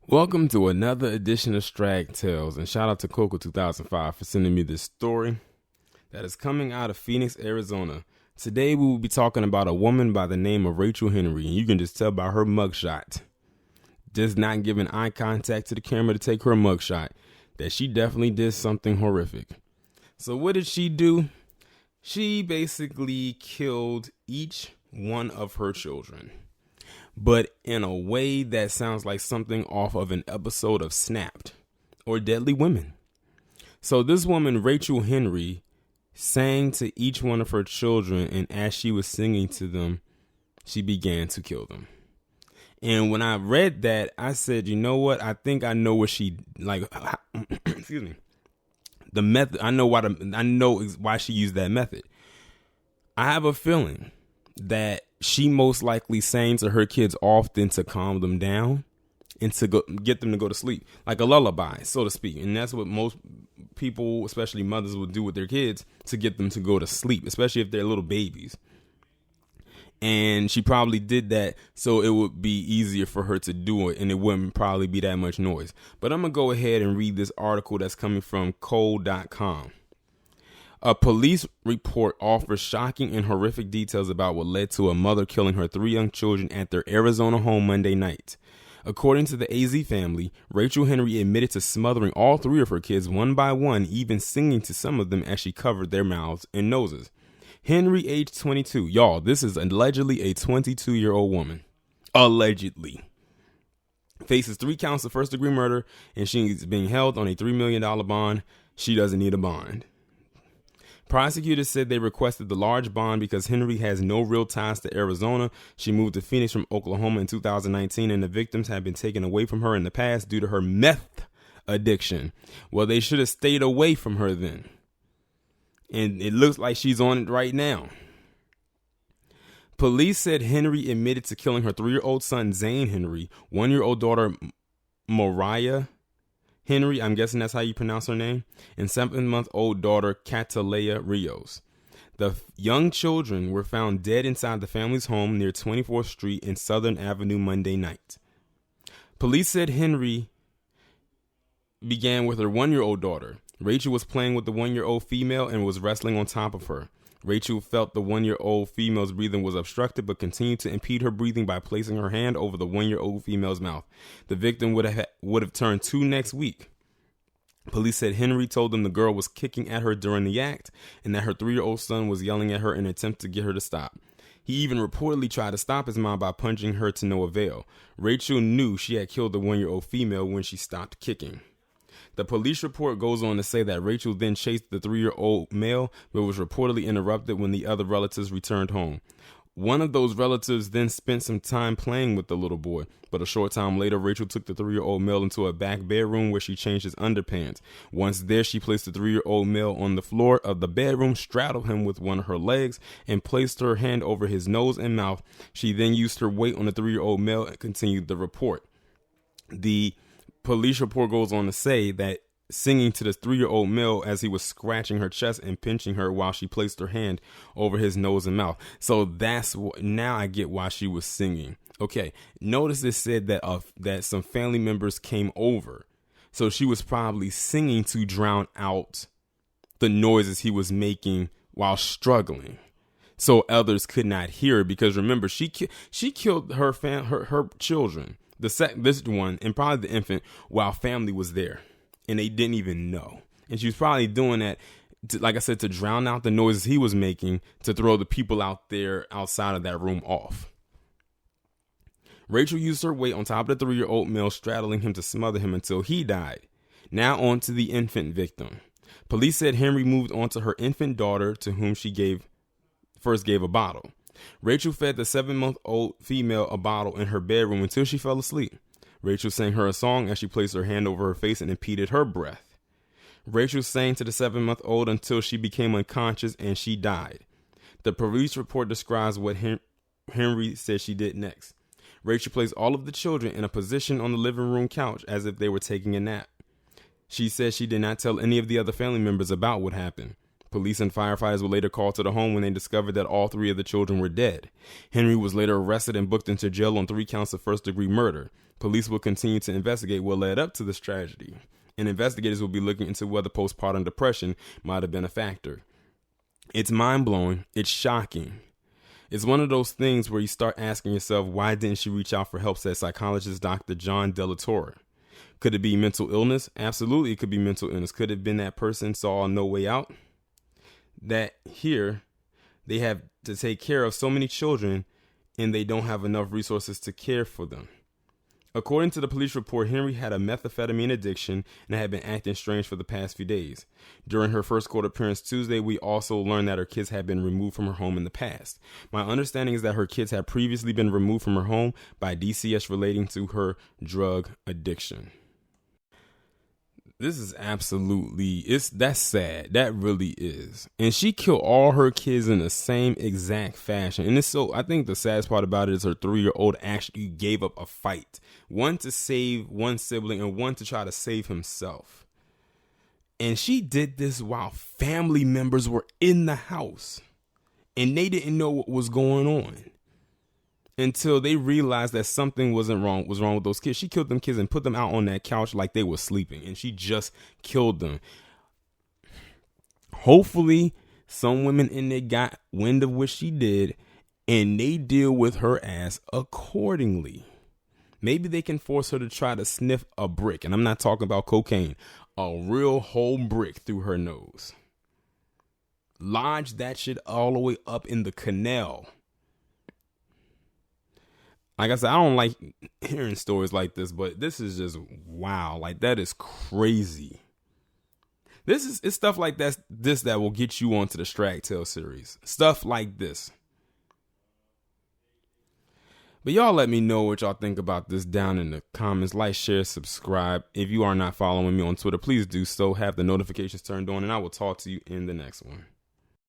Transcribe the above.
Welcome to another edition of Straggtales, and shout out to Coco 2005 for sending me this story that is coming out of Phoenix, Arizona. Today we will be talking about a woman by the name of Rachel Henry, and you can just tell by her mugshot, just not giving eye contact to the camera to take her mugshot, that she definitely did something horrific. So what did she do? She basically killed each one of her children, but in a way that sounds like something off of an episode of Snapped or Deadly Women. So this woman, Rachel Henry, sang to each one of her children, and as she was singing to them, she began to kill them. And when I read that, I said, you know what? I think I know what she excuse me. The method. I know why she used that method. I have a feeling that she most likely sang to her kids often to calm them down and to get them to go to sleep, like a lullaby, so to speak. And that's what most people, especially mothers, would do with their kids to get them to go to sleep, especially if they're little babies. And she probably did that so it would be easier for her to do it, and it wouldn't probably be that much noise. But I'm going to go ahead and read this article that's coming from Cold.com. A police report offers shocking and horrific details about what led to a mother killing her 3 young children at their Arizona home Monday night. According to the AZ family, Rachel Henry admitted to smothering all 3 of her kids one by one, even singing to some of them as she covered their mouths and noses. Henry, age 22. Y'all, this is allegedly a 22-year-old woman. Allegedly. Faces 3 counts of first-degree murder, and she's being held on a $3 million bond. She doesn't need a bond. Prosecutors said they requested the large bond because Henry has no real ties to Arizona. She moved to Phoenix from Oklahoma in 2019, and the victims have been taken away from her in the past due to her meth addiction. Well, they should have stayed away from her then. And it looks like she's on it right now. Police said Henry admitted to killing her 3-year-old son, Zane Henry, 1-year-old daughter, Mariah Henry, I'm guessing that's how you pronounce her name, and 7-month-old daughter, Catalea Rios. The young children were found dead inside the family's home near 24th Street and Southern Avenue Monday night. Police said Henry began with her 1-year-old daughter. Rachel was playing with the 1-year-old female and was wrestling on top of her. Rachel felt the 1-year-old female's breathing was obstructed, but continued to impede her breathing by placing her hand over the 1-year-old female's mouth. The victim would have turned 2 next week. Police said Henry told them the girl was kicking at her during the act and that her 3-year-old son was yelling at her in an attempt to get her to stop. He even reportedly tried to stop his mom by punching her to no avail. Rachel knew she had killed the 1-year-old female when she stopped kicking. The police report goes on to say that Rachel then chased the 3-year-old male, but was reportedly interrupted when the other relatives returned home. One of those relatives then spent some time playing with the little boy, but a short time later, Rachel took the 3-year-old male into a back bedroom where she changed his underpants. Once there, she placed the 3-year-old male on the floor of the bedroom, straddled him with one of her legs, and placed her hand over his nose and mouth. She then used her weight on the 3-year-old male and continued the report. The police report goes on to say that singing to the 3-year-old male as he was scratching her chest and pinching her while she placed her hand over his nose and mouth. So that's now I get why she was singing. Okay, notice it said that some family members came over. So she was probably singing to drown out the noises he was making while struggling, so others could not hear it. Because remember, she killed her children. This one, and probably the infant, while family was there, and they didn't even know. And she was probably doing that, like I said, to drown out the noises he was making, to throw the people out there outside of that room off. Rachel used her weight on top of the 3-year-old male, straddling him to smother him until he died. Now on to the infant victim. Police said Henry moved on to her infant daughter, to whom she first gave a bottle. Rachel fed the 7-month-old female a bottle in her bedroom until she fell asleep. Rachel sang her a song as she placed her hand over her face and impeded her breath. Rachel sang to the 7-month-old until she became unconscious and she died. The police report describes what Henry said she did next. Rachel placed all of the children in a position on the living room couch as if they were taking a nap. She said she did not tell any of the other family members about what happened. Police and firefighters were later called to the home when they discovered that all 3 of the children were dead. Henry was later arrested and booked into jail on 3 counts of first-degree murder. Police will continue to investigate what led up to this tragedy, and investigators will be looking into whether postpartum depression might have been a factor. It's mind-blowing. It's shocking. It's one of those things where you start asking yourself, why didn't she reach out for help, said psychologist Dr. John Delatorre. Could it be mental illness? Absolutely, it could be mental illness. Could it have been that person saw no way out? That here, they have to take care of so many children, and they don't have enough resources to care for them. According to the police report, Henry had a methamphetamine addiction and had been acting strange for the past few days. During her first court appearance Tuesday, we also learned that her kids had been removed from her home in the past. My understanding is that her kids had previously been removed from her home by DCS relating to her drug addiction. This is that's sad. That really is. And she killed all her kids in the same exact fashion. And I think the saddest part about it is her 3-year-old actually gave up a fight. One to save one sibling and one to try to save himself. And she did this while family members were in the house. And they didn't know what was going on until they realized that something was wrong with those kids. She killed them kids and put them out on that couch like they were sleeping, and she just killed them. Hopefully some women in there got wind of what she did and they deal with her ass accordingly. Maybe they can force her to try to sniff a brick, and I'm not talking about cocaine, a real whole brick through her nose. Lodge that shit all the way up in the canal. Like I said, I don't like hearing stories like this, but this is just wow. Like, that is crazy. It's stuff like that will get you onto the Straggtales series. Stuff like this. But y'all let me know what y'all think about this down in the comments. Like, share, subscribe. If you are not following me on Twitter, please do so. Have the notifications turned on, and I will talk to you in the next one.